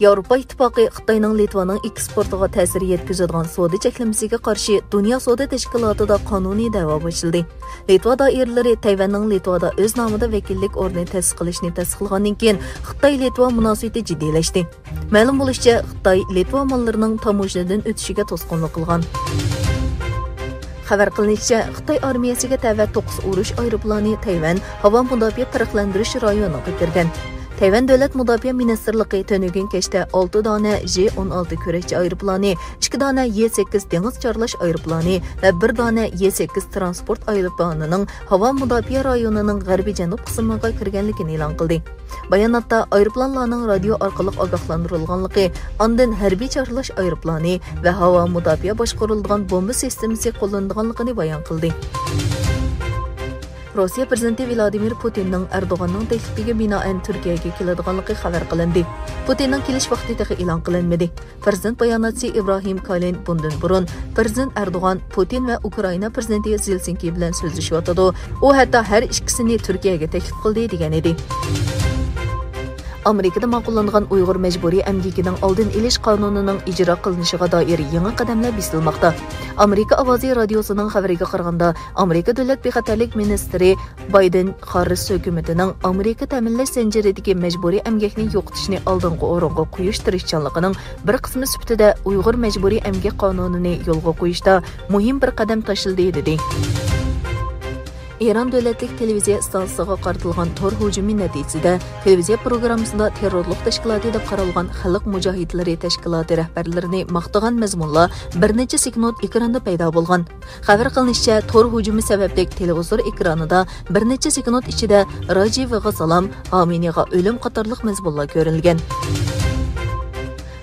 Yevropa İttifaqı Xitoyning Litvaning eksportiga ta'sir yetkazadigan savdo cheklamasiga qarshi Dunyo savdo tashkilotida qonuniy da'vo ochildi. Litva doiralari Tayvanning Litvada o'z nomida vakillik o'rnini ta'sis qilishni tasdiqlagandan keyin Xitoy-Litva munosabati jiddiylashdi. Ma'lum bo'lishicha, Xitoy Litva mollarining tamojnadan o'tishiga to'sqinlik qilgan. Xabar qilinishicha, Xitoy armiyasiga tava 9 urush aeroplani Tayvan havo mudofaa farqlantirish rayoniga kirgan. Tayvan Davlat Mudofaa Ministerligi tönügün kechda 6 dona J-16 kurakchi aeroplani, 2 dona Y-8 dengiz chorlash aeroplani va 1 dona Y-8 transport aeroplanining havo mudofaa rayonining g'arbiy janub qismiga kirganligini e'lon qildi. Bayonotda aeroplanlarning radio orqali ogohlantirilganligi, ondan harbiy chorlash aeroplani va havo mudofaa boshqariladigan bomba sistemasi qo'llanilganligini bayon qildi. Rossiya prezidenti Vladimir Putinning Erdo'g'anning taklifiga binoan Turkiyaga keladiganligi xabar qilindi. Putinning kelish vaqti hali e'lon qilinmadi. Prezident bayonotchisi Ibrohim Kalin bundan burun Prezident Erdo'g'an, Putin va Ukraina prezidenti Zelsinki bilan so'zlashyotdi. U hatto har ikkisini Turkiyaga taklif qildi degan edi. Amerikada ma'qullangan Uyg'ur majburiy emgikining oldin ilish qonunining ijro qilinishiga doir yangi qadamlar bisilmoqda. Amerika ovozi radiosining xabariga qaraganda, Amerika davlat bexatarlik ministri Bayden Harris hukumatining Amerika ta'minlash zanjiridagi majburiy emgakni yo'qotishni oldingi o'ringa qo'yish tirishchanligining bir qismi sifatida Uyg'ur majburiy emgak qonunini yo'lga qo'yishda muhim bir qadam tashildi dedi. İran Davlatlik televiziya stansiyasiga qaratilgan tor hujumi natijasida televiziya programmasida terrorlik tashkiloti deb qaralgan xalq mujohidlari tashkiloti rahbarlarini maqtagan mazmunlar bir necha sekund ekranda paydo bo'lgan. Xabar qilinishicha, tor hujumi sababli televizor ekranida bir necha sekund ichida Rajevga salom, Xomeneyga o'lim qatorliq mazmunlar ko'rilgan.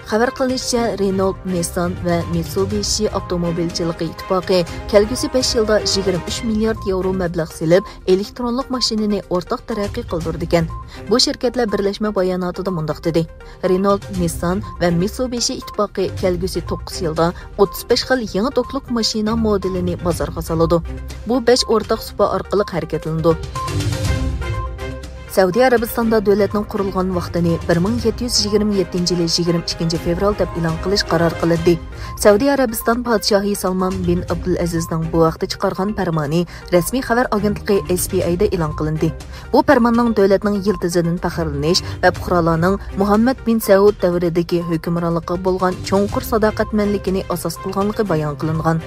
Xabar qilinishicha, Renault, Nissan va Mitsubishi avtomobilchilik ittifoqi kelgusi 5 yilda 23 milliard yevro mablag' selib, elektronlik mashinani o'rtaq taraqqiy qildirdi ekan. Bu shirkatlar birlashma bayonotida mundaq dedi. Renault, Nissan va Mitsubishi ittifoqi kelgusi 9 yilda 35 xil yangi to'qliq mashina modelini bozorga soladi. Bu 5 o'rtaq supa orqali harakatlanadi. Saudiya Arabistonda davlatning qurilgan vaqtini 1727 yil 22 fevral deb e'lon qilish qaror qilindi. Saudiya Arabiston podshohi Salman bin Abdulazizning bu vaqtda chiqargan farmoni rasmiy xabar agentligi SPA'da e'lon qilindi. Bu farmonning davlatning yildizidan faxrlanish va fuqarolarning Muhammad bin Saud davridagi hukmronligiga bo'lgan cho'nqur sadoqatmanligini asos qilganligi bayon qilingan.